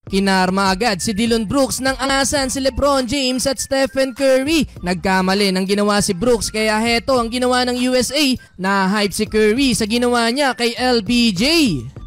Kinarma agad si Dillon Brooks nang angasan si LeBron James at Stephen Curry. Nagkamali ng ginawa si Brooks kaya heto ang ginawa ng USA. Na-hype si Curry sa ginawa niya kay LBJ.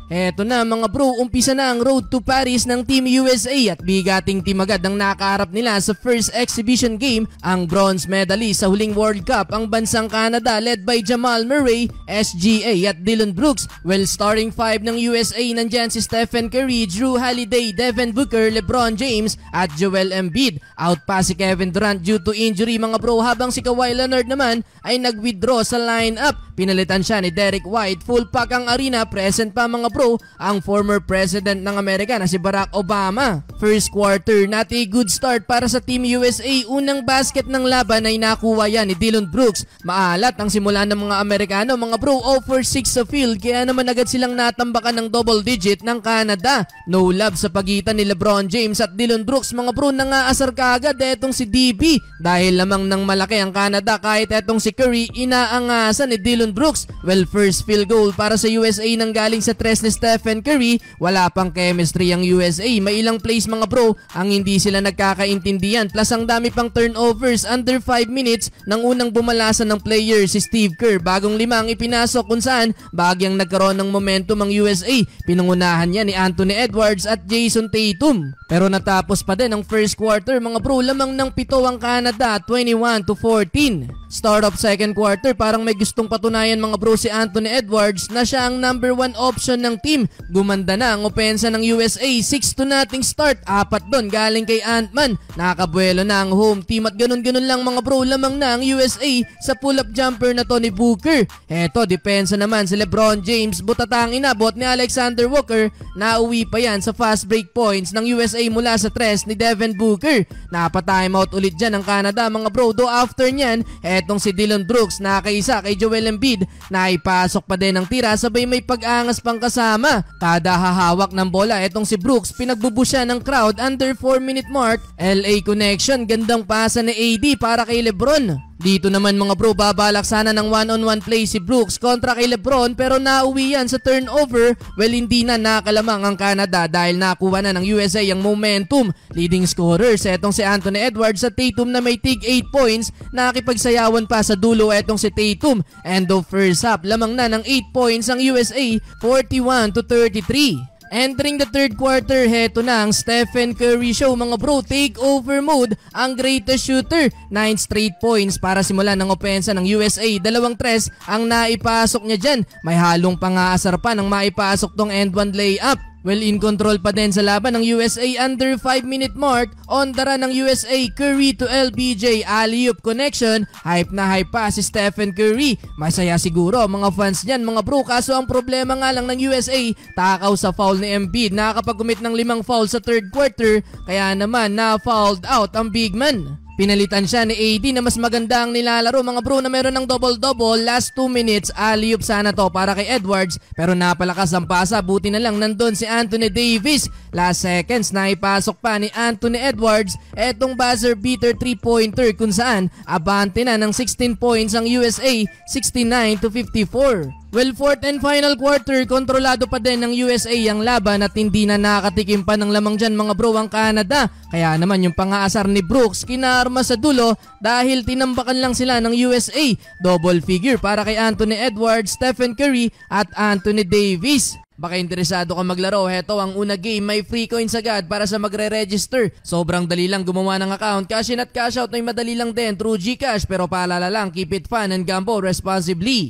Eto na mga bro, umpisa na ang road to Paris ng Team USA at bigating team agad ang nakaharap nila sa first exhibition game. Ang bronze medalist sa huling World Cup, ang bansang Canada led by Jamal Murray, SGA at Dillon Brooks. Well, starting five ng USA nandyan si Stephen Curry, Drew Holiday, Devin Booker, LeBron James at Joel Embiid. Out pa si Kevin Durant due to injury mga bro, habang si Kawhi Leonard naman ay nag-withdraw sa lineup. Pinalitan siya ni Derek White. Full pack ang arena, present pa mga bro ang former president ng Amerika na si Barack Obama. First quarter, not a good start para sa Team USA. Unang basket ng laban ay nakuha yan ni Dillon Brooks. Maalat ang simula ng mga Amerikano mga bro, 0 for 6 sa field, kaya naman agad silang natambakan ng double digit ng Canada. No love sa pagitan ni LeBron James at Dillon Brooks mga bro, nangaasar kaagad etong si DB. Dahil lamang ng malaki ang Canada, kahit etong si Curry inaangasan ni Dillon Brooks. Well, first field goal para sa USA nang galing sa tres ni Stephen Curry. Wala pang chemistry ang USA. May ilang plays mga bro ang hindi sila nagkakaintindihan, plus ang dami pang turnovers. Under 5 minutes nang unang bumalasan ng player si Steve Kerr. Bagong lima ang ipinasok kung saan bagyang nagkaroon ng momentum ang USA. Pinangunahan niya ni Anthony Edwards at Jason Tatum. Pero natapos pa din ang first quarter mga bro, lamang ng 7 ang Canada, 21-14. Start of second quarter, parang may gustong patunayan mga bro si Anthony Edwards na siya ang number 1 option ng team. Gumanda na ang opensa ng USA, 6-0 start. 4 doon galing kay Ant-Man. Nakakabuelo na ang home team at ganun-ganun lang mga bro, lamang na ang USA sa pull-up jumper na to ni Booker. Eto, depensa naman si LeBron James. Butatang inabot ni Alexander Walker. Nauwi pa yan sa fast break points ng USA mula sa tres ni Devin Booker. Napa-timeout ulit dyan ang Canada mga bro. Do after nyan, etong si Dillon Brooks nakaisa kay Joel Embiid. Naipasok pa din ang tira, sabay may pag-angas pang kasama. Kada hahawak ng bola etong si Brooks, pinagbubusya ng crowd. Under 4-minute mark, LA connection, gandang pasa ni AD para kay LeBron. Dito naman mga bro, babalak sana ng one-on-one play si Brooks kontra kay LeBron, pero nauwi yan sa turnover. Well, hindi na nakalamang ang Canada dahil nakuha na ng USA ang momentum. Leading scorers etong si Anthony Edwards at Tatum na may tig 8 points. Nakikipagsayawan pa sa dulo etong si Tatum. End of first half, lamang na ng 8 points ang USA, 41-33. Entering the third quarter, heto na ang Stephen Curry show mga bro. Take over mode ang greatest shooter. 9 straight points para simulan ng opensa ng USA. 2 tres ang naipasok niya dyan. May halong pangaasar pa nang maipasok tong end one layup. Well, in control pa din sa laban ng USA. Under 5-minute mark, on the run ng USA. Curry to LBJ, alley-oop connection. Hype na hype pa si Stephen Curry. Masaya siguro mga fans niyan mga bro, kaso ang problema nga lang ng USA, takaw sa foul ni Embiid. Nakakapag-commit ng 5 foul sa third quarter, kaya naman na-fouled out ang big man. Pinalitan siya ni AD na mas maganda ang nilalaro mga bro, na meron ng double-double. Last 2 minutes, alley-oop sana to para kay Edwards, pero napalakas ang pasa. Buti na lang nandun si Anthony Davis. Last seconds, naipasok pa ni Anthony Edwards etong buzzer beater 3-pointer kung saan abante na ng 16 points ang USA, 69-54. Well, fourth and final quarter, kontrolado pa din ng USA ang laban at hindi na nakatikim pa ng lamang dyan mga bro ang Canada. Kaya naman yung pangaasar ni Brooks kinarma sa dulo dahil tinambakan lang sila ng USA. Double figure para kay Anthony Edwards, Stephen Curry at Anthony Davis. Baka interesado ka maglaro, heto ang una game, may free coins agad para sa magre-register. Sobrang dali lang gumawa ng account, cash in at cash out ay madali lang din through GCash, pero paalala lang, keep it fun and gamble responsibly.